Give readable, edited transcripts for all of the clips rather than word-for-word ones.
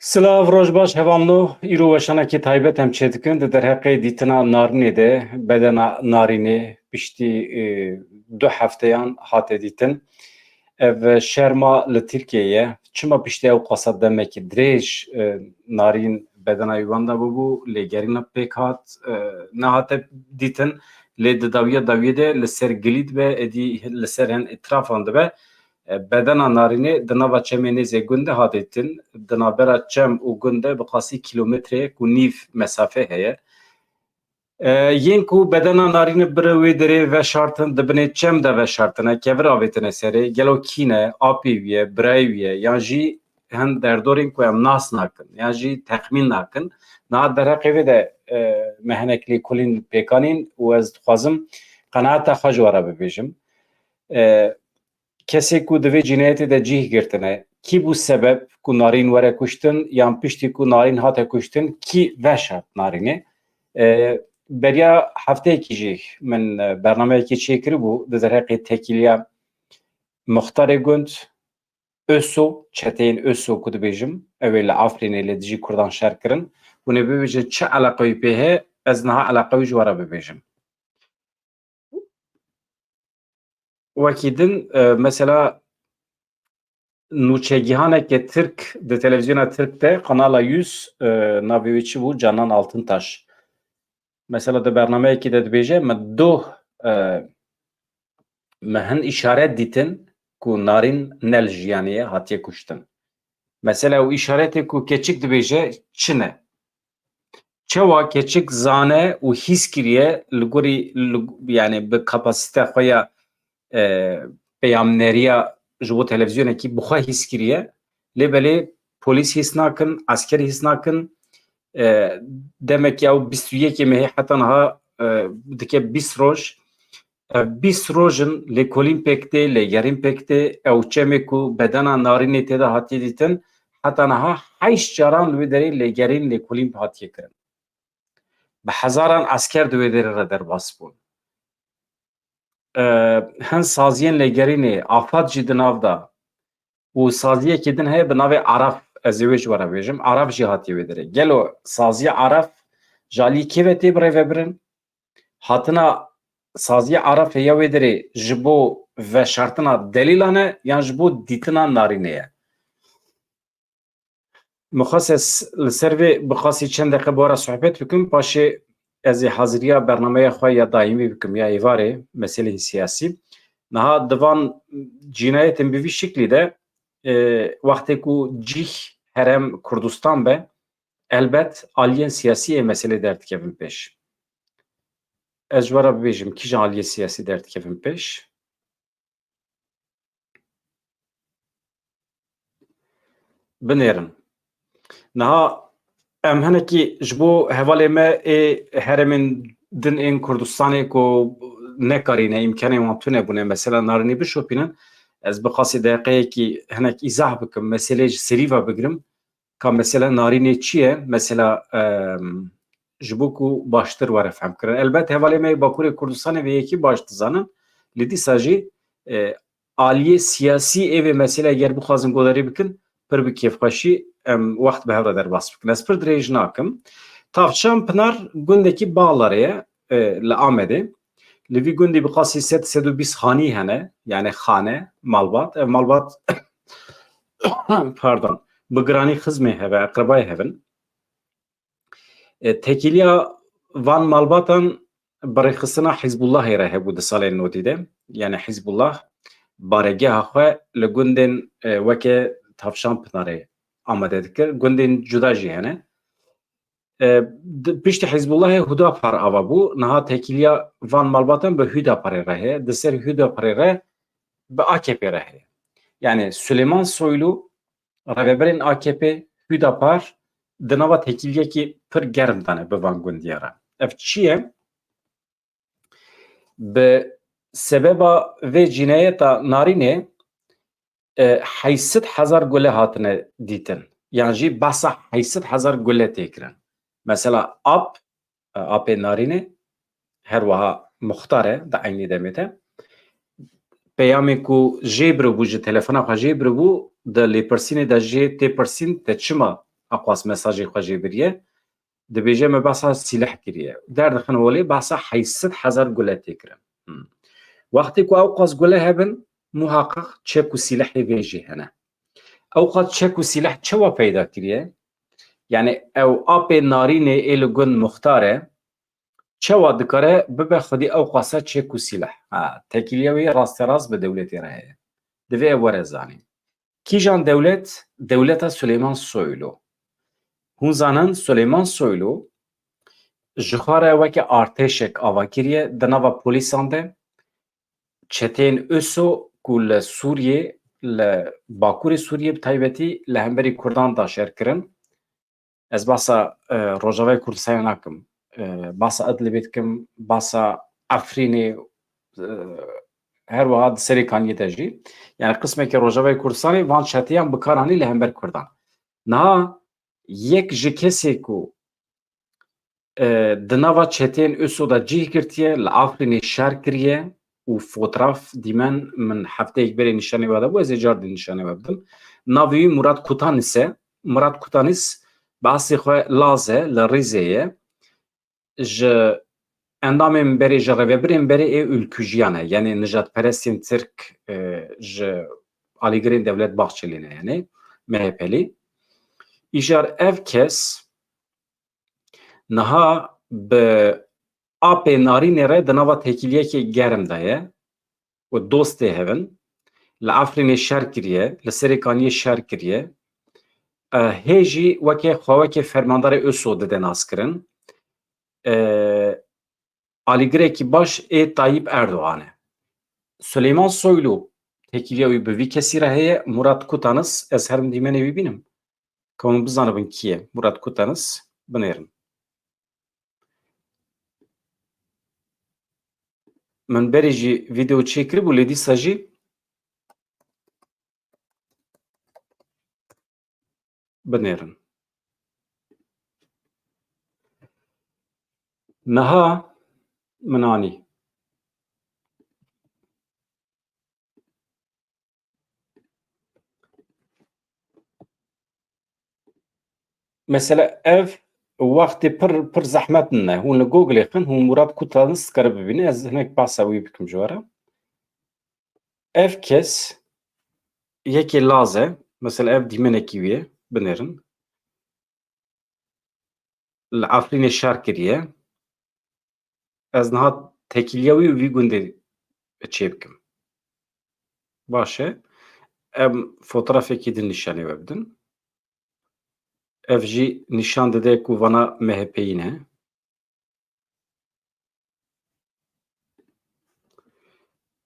Silav rojbaş hevamlı îro weşanekî taybet em çê dikin di derheqê dîtina narinê de bedena narînê piştî du hefteyan hate dîtin. Ev şerma li Tirkiyeyê çima piştî ew qasa demekî dirêj narîn bedena wan de bibû lêgerîna pêk hat nehate dîtin lê di dawiyê de li ser gilîd ve êdî li ser hin etrafan dibe. Bedena narînê di nava çemê nêzê gund de hat dîtin. Di navbera çem û gund de bi qasî kîlometreyek û nîv mesafe heye. Yên ku bedena narînê bire wê derê veşartin dibinê çem de veşartine kevir avêtine serê gelo kîne, apê wî ye, birayê wî ye yan jî hin derdorên ku em nas nakin yan jî texmîn nakin. Niha derheqê vê de me hinek lêkolîn pêkanîn û ez dixwazim qenaeta xwe ji we re bibêjim. Kesê ku di vê cinayetê de cih girtine kî bû sebeb ku narîn were kuştin yan piştî ku narîn hate kuştin kî veşart narînê. Beriya hefteyekî jî min bernameyekî çêkiribû di derheqê tekîliya muxtarê gund Össo çeteyên Össo ku dibêjim ew ê li Afrînê lê dijî Kurdan şer kirin. Hûn ê bibêjin çi eleqa wî pê heye ez niha eleqa wî ji we re bibêjim. Wekî din mesela nûçegihaneke Tirk di televizyona Tirk de Kanala 100 navê wê çi bû Canan Altıntaş. Mesela di bernameyekî de dibêje me doh me hin îşaret dîtin ku narîn ne li jiyanê hatiye kuştin. Mesela ew îşaretê ku keçik dibêje çi ne? Çawa keçik zane û hîs kiriye li gorî yani bi kapasite xwe ya peyamneriya ji bo televizyonekî bi xwe hîs kiriye lê belê polîs hîs nakin, asker hîs nakin. Demek ew bîst û yekê mehê heta niha dike 20 roj. 20 rojin lêkolîn pêk tê, lêgerîn pêk tê, ew çemê ku bedena narînê tê de hatiye dîtin heta niha 8 caran li wê derê lêgerîn lêkolîn hatiye kirin. Bi hezaran asker di wê derê re derbas bûn. Hin saziyên lêgerînê afad jî di nav da û saziyekê din heye bi navê Araf ez ê wê ji we re bêjim. Araf jî hatiye wê derê. Gelo saziya Araf ji aliyê kê ve tê birêvebirin? Hatina saziya Araf ya wê derê ji bo veşartina delîlan e yan ji bo dîtina narînê ye. Mixas ez li ser vê bi qasî çend deqe bi we re sohbet bikim paşê ez ê haziriya bernameya xwe ya daîmî bikim ya êvarê meseleyên siyasî. Niha divan cinayetên bi vî şiklî de wextê ku cih herem Kurdistan be elbet aliyên siyasî ê meselê derdikevin pêş. Ez ji we re bibêjim kîjan aliyê siyasî derdikevin pêş? Binêrin. Niha em hinekî ji bo hevalê me ê heremên din ên Kurdistanê ku nekarîne îmkanên wan tune bûne mesela narînê bişopînin ez bi qasî deqeyekî hinek îzah bikim meselê ji serî ve bigirim ka mesela narînê çi ye mesela ji bo ku baştir were fehm kirin. Elbet hevalê me Bakurê Kurdistanê vê yekî baş dizanin lê dîsa jî aliyê siyasî ê vê mesele eger bixwazin guherî bikin pir bi kêfxweşî em wext bi hev re derbas bikin. Ez pir dirêj nakim. Tavçan Pinar gundekî Bağlarê ye li Amedê. Li vî gundê bi qasî 100-120 xanî hene yani xane, malbat. Ev malbat pardon bi giranî xizmê heve, eqrebayê hevin. Tekîliya van malbatan birêxistina Hizbullahê re hebû di salên nodî de. Yani Hizbullah baregeha xwe li gundên weke Tavşan Pınarê amade dikir. Gundên cuda jî hene. Piştî Hizbullahê Hüdapar ava bû. Niha tekîliya van malbatan bi Hüdaparê re heye. Di ser Hüdaparê re bi AKP re heye. Yani Süleyman Soylu revberên AKP Hüdapar di nava tekîliyekî pir germ dane bi van gundiya re. Ev çi ye? Bi sebeba vê cinayeta narînê 800,000 gule hatine dîtin. Yan jî behsa 800,000 gule tê kirin. Mesela apê narînê her wiha muxtar e di eynî demê de peyamê ku jê biribû ji telefona xwe jê biribû di lêpirsînê de jê tê pirsîn te çima اقواس مساجی خوشی بریه دبیجه me basa silah kiriye derdixin welê basa 800,000 gule tê kirin wextê ku ew qas gule hebin muhaqiq çek û silahê vê jî hene ew qas çek û silah çawa peyda kiriye yani ew apê narînê ê li gund muxtar e çawa dikare bibe xwedî ew qasa çek û silah tekîliya wê rasterast bi dewletê re heye divê ew were zanîn kîjan dewlet dewleta Süleyman Soylu hûn zanin Süleyman Soylu ji xwe re weke artêşek ava kiriye di nava polîsan de çetên ISO ku li Sûriyê li Bakurê Sûriyê bi taybetî li hemberî Kurdan da şerkirin ez basa Rojavayê Kurdistanê nakim basa Idlibê dikim basa Efrînê her wiha di serê kaniyê de jî yani qismekî Rojavayê Kurdistanê van çetiyan bikar anî li hember Kurdan niha yek ji kesê ku di nava çetên ISO da cih girtiye li Afrînê şer kiriye û fotoğraf dîmen min hefteyek berê nîşanê we dabû ez ê car dî nîşanê we bidim navê wî Murat Kutanis e Murat Kutanis bi asê xwe Laz e li Rîzê ye ji endamên berê ji rêvebirên berê ê ûlkûjiyan e yani nijadperestên Tirk ji alîgirên Devlet Bahçeli'ne yani MHP'lî îjar ev kes niha bi apê narînê re di nava tekîliyekê germ de ye û dostê hevin li Efrînê şer kiriye li serê kaniyê şer kiriye hê jî weke xwewekê fermandarê ISO dide naskirin alîgirekî baş ê Tayyip Erdogan e Süleyman Soylu tekîliya wî bi vî kesî re heye Murat Kutanis ez herim dîmenê wî bînim ke hûn bizanibin kî ye Murat Kutanis binêrin min berê jî vîdeo çêkiribû lê dîsa jî binêrin niha min anî mesela ev wextê pir zehmet ne hûn li Googleê xin hûn Murat Kutanis dikare bibîne ez hinek behsa wî bikim ji we re ev kes yekê Laz e mesela ev dîmenekî wî ye binêrin li Efrînê şer kiriye ez niha tekîliya wî vî gundê çê bikim baş e em fotoğrafekî din nîşanê we bidin ev jî nîşan dide ku vana MHP'yî ne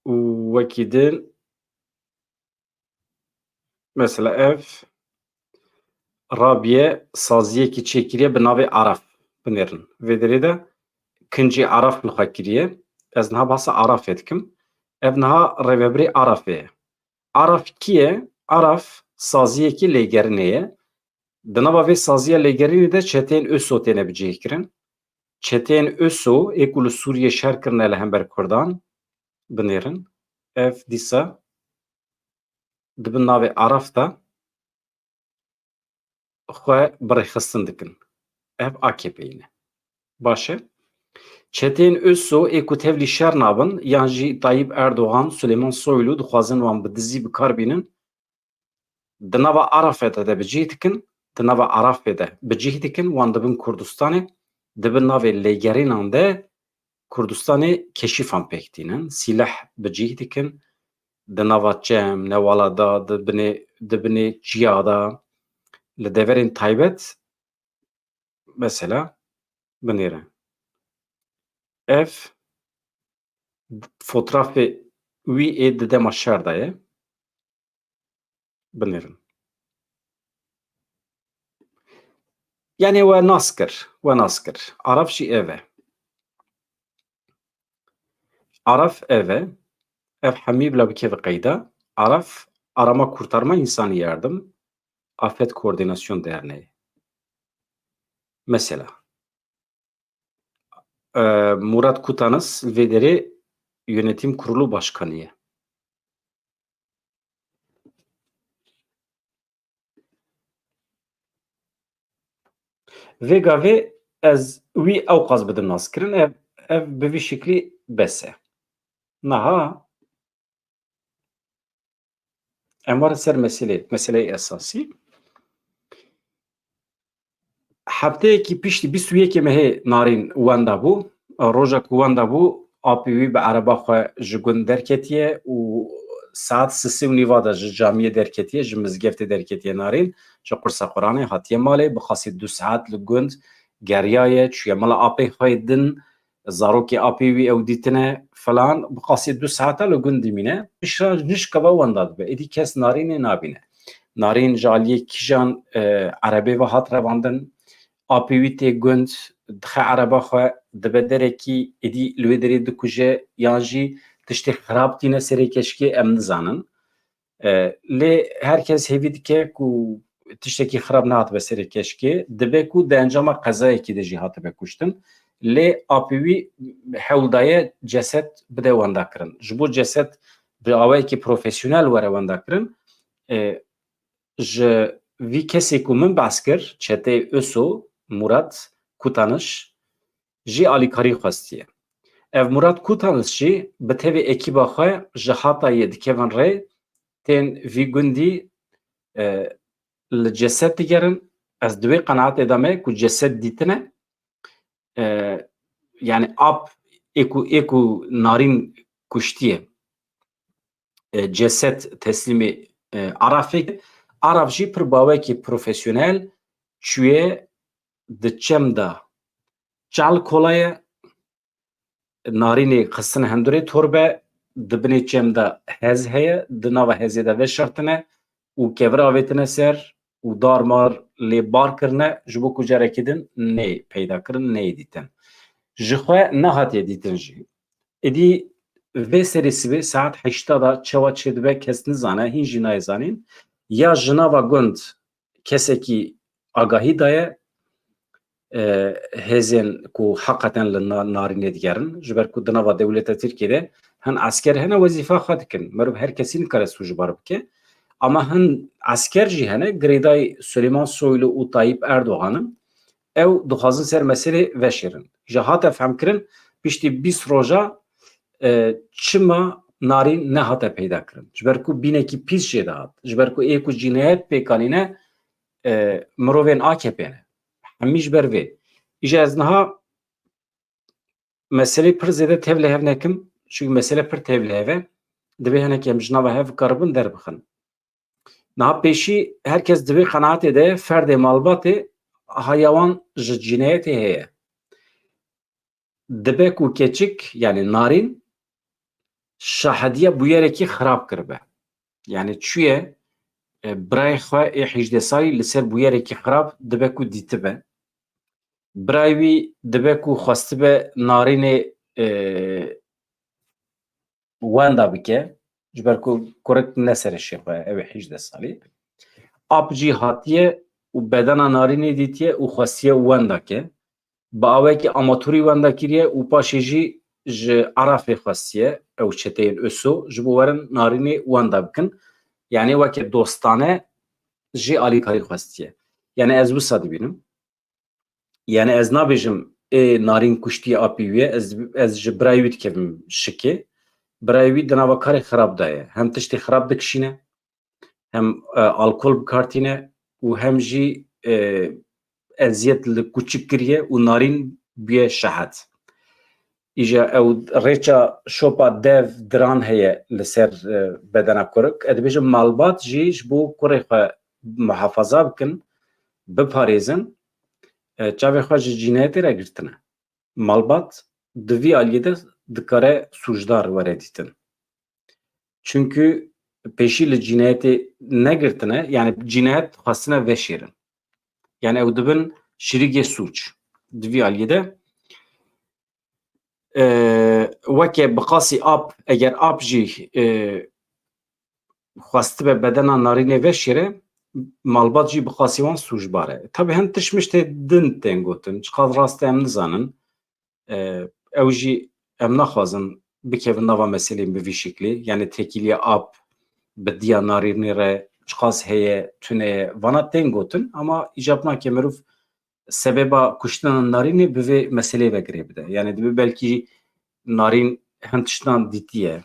û wekî din mesela ev Rabiye saziyekî çêkiriye bi navê Araf binêrin vê derê de kincî Araf li xwe kiriye ez niha basa Arafê dikim ev niha rêvebirê Arafê ye Araf kî ye Araf saziyekî lêgerînê ye di nava vê saziya lêgerînê de çetên ISO têne bicih kirin çetên ISO ê ku li Sûriyê şer kirine li hember Kurdan binêrin ev dîsa dibin navê Araf da xwe birêxistin dikin ev AKP'yî ne baş e çetên ISO ê ku tevlî şer nabin yan jî Tayyip Erdogan Süleyman Soylu dixwazin wan bi dizî bikar bînin di nava Arafê de bicih dikin di nava Arafê de bicih dikin wan dibin Kurdistanê dibin navê lêgerînan de Kurdistanê keşîfan pêk tînin silah bicih dikin di nava çem newala da dibinê çiya da li deverên taybet mesela binêre ev fotoğrafê wî ê di dema şer de ye binêrin yani we nas kir Araf jî ev e Araf ev e ev hemî bila bikeve qeyda Araf arama kurtarma insani yardım Afet Koordinasyon Derneği mesela Murat Kutanis vê derê yönetim kurulu başkanı ye Vêga vê ez wî ew qas bidim naskirin ev bi vî şeklî bes e. Niha em warin ser meseleyê esasî. Hefteyekî piştî 21 mehê narîn wenda bû. Roja ku wenda bû apê wî bi ereba xwe ji gund derketiye û saet 3:30 de ji camiyê derketiye, ji mizgeftê derketiye narîn, ji qursa Quranê hatiye malê, bi qasî 2 saet li gund geriyaye, çûye mala apê xwe din, zarokê apê wî ew dîtine filan, bi qasî 2 saet li gund dimîne, pişta nişkeva wenda dibe. Êdî kes narînê nabîne. Narîn ji aliyê kîjan erebê ve hat revandin, apê wî tê gund dixe ereba xwe dibe derekî êdî li wê derê dikuje yan jî tiştê xirab tîne serê keşkê em nizanin. Lê herkes hêvî dike ku tiştekî xirab nehatibbe serê keşkê, dibe ku di encama qezayekî de jî hatibe kuştin. Lê apê wî hewldaye ceset bide wendakirin. Ji bo ceset bi awayekî profesyonel were wendakirin, ji vî kesê ku min behs kir, çeteyê Öso, Murat Kutanış jî alîkarî xwestiye. Ev Murat Kutanış jî bi tevê ekîba xwe ji Hatayê dikevin rê, tên vî gundî li ceset digerin. Ez di wê qenaetê de me ku ceset dîtine, yani ap ê ku narîn kuştiye, ceset teslîmê Arafê, Araf jî pir bawekî profesyonel çûye di çem de çal kolaye, narînê xistine hindurê torbe, di binê çem de hez heye, di nava hezê de veşartine û kevir avêtine ser û darmar lê bar kirine ji bo ku carekî din nê peyda kirin, neyê dîtin. Ji xwe nehatiye dîtin jî. Êdî vê serê sibê saet 8 da çawa çê dibe kes nizane, hîn jî nayezanîn, ya ji nava gund kesekî agahî daye hêzên ku heqeten li narînê digerin, ji ber ku di nava dewleta Tirkiyeyê de hin esker hene wezîfa xwe dikin. Merov her kesî nikare stû ji bar bike. Ama hin esker jî hene, girêdayî Süleyman Soylu û Tayyip Erdoğan'ın ew dixwazin ser meselê veşêrin. Ji hate femkirin piştî 20 roja çima narîn nehate peyda kirin. Ji ber ku bînekî pîs jê de hat. Ji ber ku ê ku cinayet pêkanîne mirovên AKP ne. Hemî ji ber vê. Îja ez niha meselê pir zêde tev li hev nekim, çünkü mesele pir tev li hev e. Divê hinek em ji nava hev karibin derbixin. Niha pêşî herkes divê qenaetê de ferdê malbatê hayawan ji cinayetê heye. Dibe ku keçik yani narîn şahediya bûyerekî xirab kiribe. Yani çûye birayê xwe ê 18 salî li ser bûyerekî xirab dibe ku dîtibe. Birayê wî dibe ku xwestibe narînê wenda bike, ji ber ku kurek ne serê şê xwe ew ê 18 salî. Ap jî hatiye û bedena narînê dîtiye û xwestiye wenda ke. Bi awayekî amatûrî wenda kiriye û paşê jî ji Arafê xwestiye ew çeteyên Öso ji bo werin narînê wenda bikin. Yani weke dostane jî alîkarî xwestiye. Yani ez wisa dibînim. Yani ez nabêjim narîn kuştiye apî wî ye, ez ji birayê wî dikevim şikê. Birayê wî di nava karê xirab de ye. Hem tiştê xirab dikişîne, hem alkol bikartîne û hem jî eziyet li kûçik kiriye û narîn bûye şehed. Îja ew rêça şopa dev diran heye li ser bedena kurek. Ez dibêjim malbat jî ji bo kurê xwe muhefaza bikin, biparêzin, çavê xwe ji cinayetê re girtine. Malbat di vî aliyê de dikare sûcdar were dîtin. Çünkü pêşî li cinayetê negirtine, yani cinayet xwestine veşêrin. Yani ew dibin şirîgê sûç. Di vî aliyê de weke bi qasî ap, eger ap jî xwestibe bedena narînê veşêre, malbat jî bi qasî wan sûcbar e. Tabii hin tişmiştê din tên gotin, çiqas rast e em nizanin. Ew jî em naxwazin bikevin nava meselên bi vî şeklî, yani tekîliya ap bi diya narînê re çiqas heye, tune ye, vana tên gotin ama îcab nake mirov sebeba kuştan narini bir mesele ve gire de. Yani belki narin hem tiştan ditiye.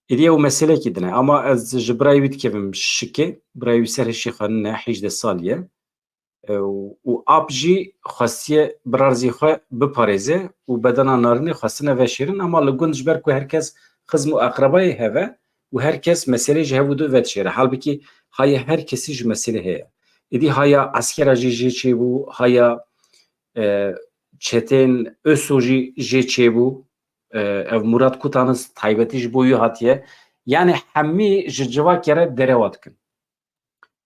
İdiye o mesele ki dine. Ama az jibrayı bitkevim şike. Brayı ser şikhane 18 saliye. و آب جی خاصیه برارزی خواه بپارێزێ و بدنا نارنی خواستنە veşirin ama li gund ji ber ku herkes xizm û aqrabayê heve û herkes meselê ji hevû du vedişêre. Halbuki haya her kesî ji meselê heye. Êdî haya askera jî jê çêbû, haya çetên ÖSO jî jê çêbû, ev Murat Kutanız taybetî ji bo wî hatiye. Yani hemî ji civakê re derewa dikin.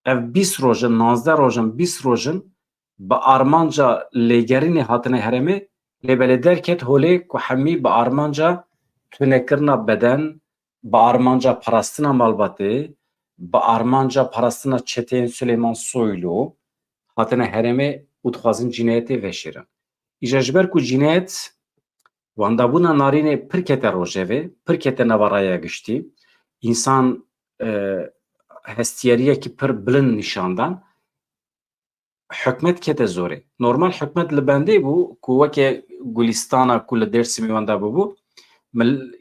Ev 20 rojin, 19 rojin, 20 rojin bi armanca lêgerînê hatine herêmê lê derket holê ku hemî bi armanca tunekirina beden, bi armanca parastina malbatê, bi armanca parastina çeteyên Süleyman Soylu hatine herêmê û dixwazin cinayetê veşêrin. Îja ji ber ku cinayet wandabûna narînê pir kete rojevê, pir kete nevaraya giştî, însan hestiyariyekî pir bilind nîşandan hikmet kete zorê. Normal hikmet li bendê bû ku weke Gulîstana ku li Dêrsimê wenda bûbû,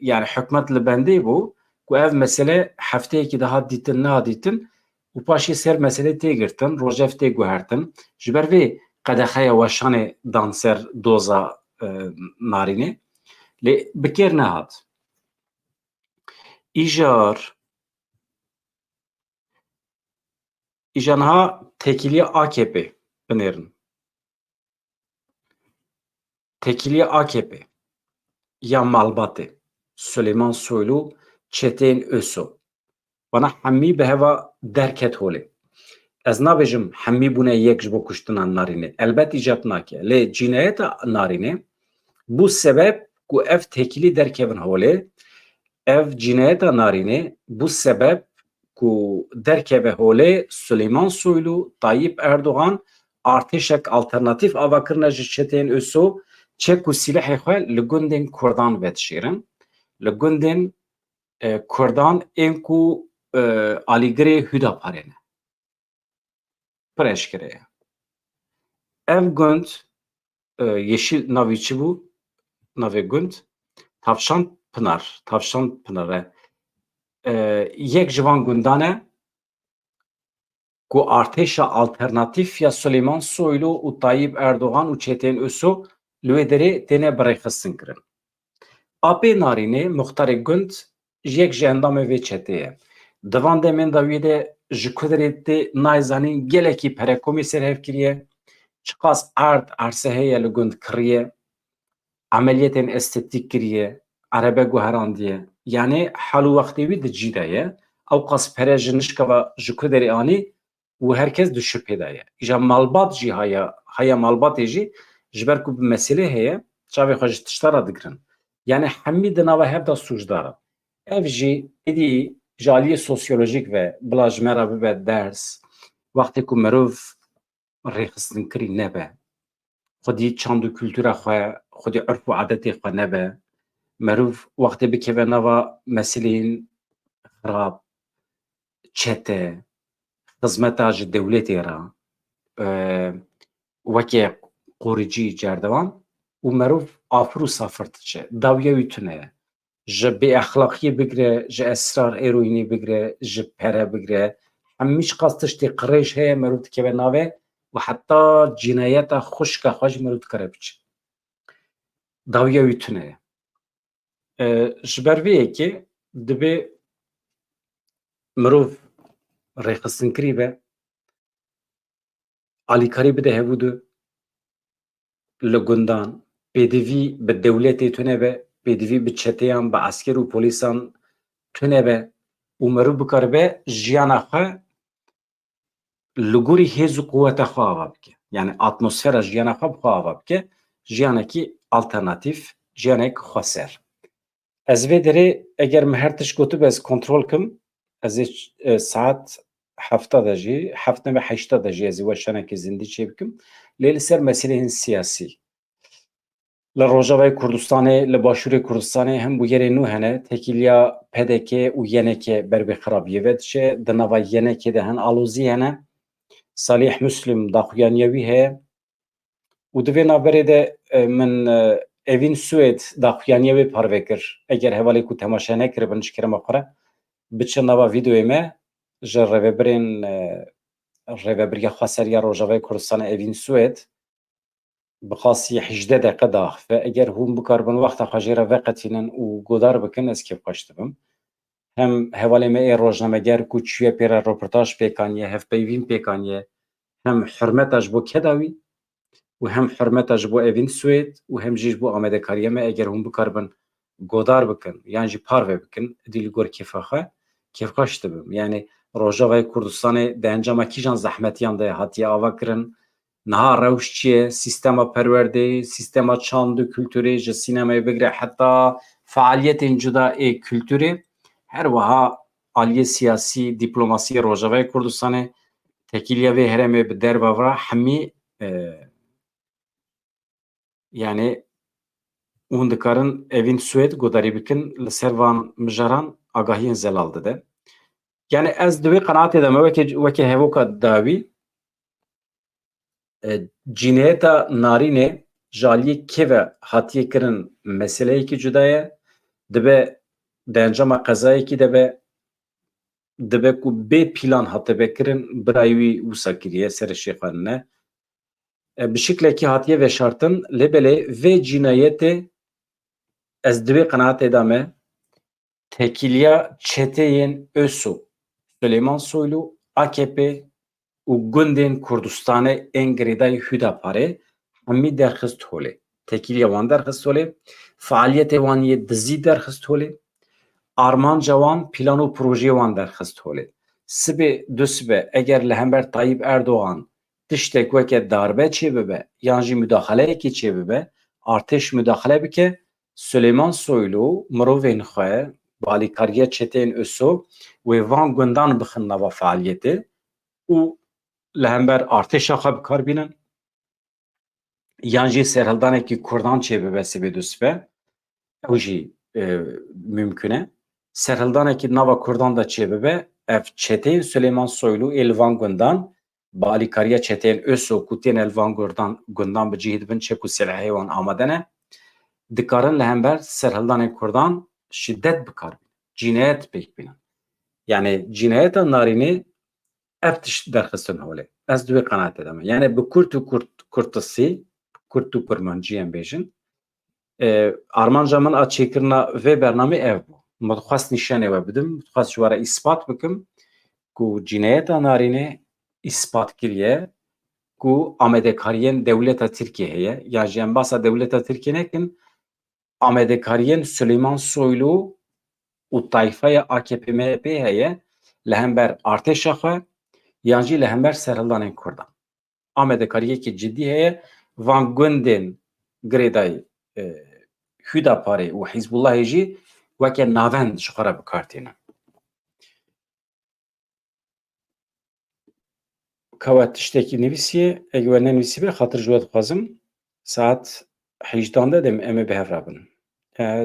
yani hikmet li bendê bû ku ev mesele hefteyekî daha dîtin nedîtin û paşê ser meselê tê girtin, rojev tê guhertin. Ji ber vê qedexeya weşanê dan ser doza narînê lê bi kêr nehat. Îjar niha tekiliya AKP binêrin. Tekiliya AKP ya malbatê Süleyman Soylu çeteyên ÖSO bana hemî bi heva derket holê. Ez nabêjim hemî bûne yek ji bo kuştina narînê. Elbet îcat nake. Lê cinayeta narînê bû sebeb ku ev tekilî derkevin holê, ev cinayeta narînê bû sebeb ku derkeve holê Süleyman Soylu, Tayyip Erdoğan artêşek alternatîv avakirine ji çeteyên ÖSO çe ku silahê xwe li gundên Kurdan vedişêrin. Li gundên Kurdan ên ku alîgirê Hüdaparê ne. Pir eşkere ye. Ev gund yeşil navî çi bû? Navê gund Tavşan Pınar. Tavşan Pınarê. Yek ji van gundan e ku artêşa alternatîv ya Süleyman Soylu û Tayyip Erdoğan û çeteyên ÖSO li wê derê têne birêxistin kirin. AP narînê muxtarê gund ji yek ji endamê vê çetê ye. Di van demên de wê de ji Kudrê tê nayzanîn gelekî perekomê serhev kiriye, çiqas erd erse heye li gund kiriye, ameliyetên estetîk kiriye, erebe guherandiye. Yani hal û wextê wî di cî de ye. Ew qas pere ji nişkeva ji Kudrê anî û herkes di şüphê de ye. Îja malbat jî haya malbatê jî ji ber ku bi meselê heye çavê xwe ji tiştara digirin. Yani hemî di nava hev de sûcdar. Ev jî êdî ji aliyê sosyolojik ve bila ji me re bibe ders wextê ku mirov rêxistinkirin nebe, xwedî çand û kültûra xwe, xwedî urf û adetê xwe nebe, mirov wextê bikeve nava meseleyên xirab, çete, xizmeta ji dewletê re, weke qorîcî cerdevan û mirov afir û safir diçe. Dawiya wî tune ye. Ji bêexlaqiyê bigire, ji esrar erûyînê bigire, ji pere bigire, hemî çiqas tiştê qirêj heye mirov dikeve navê û heta cinayeta xuşka xwe jî mirov dikare biçe. Dawiya wî tune ye. Ji ber vê yekê dibe mirov rêxistinkerî be, alîkarî bide hevû du li gundan, pêdivî bi dewletê tune be, pêdivî bi çeteyan, bi asker û polîsan tune be û mirov bikaribe jiyana xwe li gorî hêz û quweta xwe ava bike. Yani atmosfera jiyana xwe bi xwe ava bike, jiyanekî alternatîv, jiyanek xweser. Ez vê derê eger me her tişt gotû ez kontrol kim, ez ê saet hefta de jî, heft nebe heşta de jî ez ê weşanekî zindî çê bikim. Lê li ser meseleyên siyasî. Li Rojavayê Kurdistanê, li Başûrê Kurdistanê him bu yerê nû hene, tekiliya PDK û YNK ber vê xirabiyê ve diçe. Di nava YNK de hin alozî hene. Salih Müslim daxuyaniya wî heye. û di vê naberê de min evîn Swêd daxuyaniye wê parve kir. Eger hevalê ku temaşe nekiribin ji kerema xwe re biçin nava vîdeoyê me ji rêveberên Rêveberiya Xweseriya Rojavayê Kurdistanê evîn Swêd bi qasî 18 deqe daxive. Eger hûn bikaribin wexta xwe jê re veqetînin û godar bikin ez kêfxweş dibim. Hem hevalê me ê rojnameger ku çûye pêre reportaj pêk aniye, hevpeyvîn pêk aniye, hem hurmeta ji bo keda wî û hem hurmeta ji bo evîn Swêd û hem jî ji bo amedekariya me eger hûn bikaribin godar bikin yan jî parve bikin êdî li gor kêfa xwe kêfxweş dibim. Yani Rojavayê Kurdistanê di encama kîjan zehmetiyan de hatiye ava kirin, niha rewş çi ye, sîstema perwerdeyê, sîstema çand û kültûrê ji sînemayê bigire heta fealiyetên cuda ê kültûrê, her wiha aliyê siyasî, dîplomasî Rojavayê Kurdistanê tekîliya vê herêmê bi derve ve hemî yani hûn dikarin evîn Swêd godarî bikin li ser van mijaran agahiyên zelal dide. Yani ez di vê qenaetê de me wekî hevoka dawî cinayeta narînê ji aliyê kê ve hatiye kirin meseleyekî cuda ye, dibe di encama qezayekî de be dibe ku bê pîlan hatibe kirin birayî wî wisa kiriye serê şêxanine. Bi şiklekî hatiye veşartin lêbelê vê cinayetê ez di vê qenaetê de me tekîliya çeteyên ÖSO, Süleyman Soylu, AKP û gundên Kurdistanê ên girêdayî Hüdaparê hemî derxist holê. Tekîliya wan derxist holê, fealiyetê wan yê dizî derxist holê, armanca wan, pîlan û projeyê wan derxist holê. Sibê du sibe eger li hember Tayyip Erdogan tiştek weke darbe çêbibe yan jî müdaxeleyekê çêbibe, artêş müdaxele bike, Süleyman Soylu mirovên xwe bi alîkariya çeteyên ÖSO wê van gundan bixin nava fealiyetê û li hember artêşa xwe bikar bînin yan jî serhildanekî Kurdan çêbibe sibê du sibe ew jî mümkün e. Serhildanekî nava Kurdan da çêbibe ev çeteyên Süleyman Soylu ê li van gundan bi alîkariya çeteyên ÖSO ku tên li van gundan bi cihê dibin çek û silahê wan amade ne, dikarin li hember serhildanên Kurdan şiddet bikar bînin, cinayet pêk bînin. Yani cinayeta narînê ev tişt derxistin holê. Ez di vê qenaetê de me. Yani bi Kurt û Kurtisî, Kurt û Kurmanciyên bêjin, armanca min a çêkirina vê bernamê ev bû. Me dixwast nîşanê we bidim, dixwast ji we re îspat bikim ku cinayeta narînê îspat kiriye ku amedekariyên dewleta Tirkiye heye ya ji embasa dewleta Tirkiye nekin, amedekariyên Süleyman Soylu û tayfeya AKP MHP heye li hember artêşa xwe yan jî li hember serhildanên Kurdan. Amedekariyekî ciddî heye van gundên girêdayî Hüdaparê û Hizbullahê jî weke navend ji xwe re bikartînin. Kewa tiştekî nivîsiye, eger we nenivîsîbe xatir ji we dixwazim saet 18 de dem em ê bi hev re bin.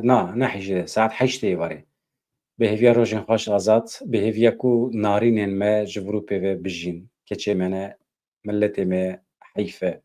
Na, ne 18 saet 8 warê. Bêheviya rojên xweş azad, bêheviya ku narînên me ji virûpê ve bijîn, keçê me ne, milletê me heyf e.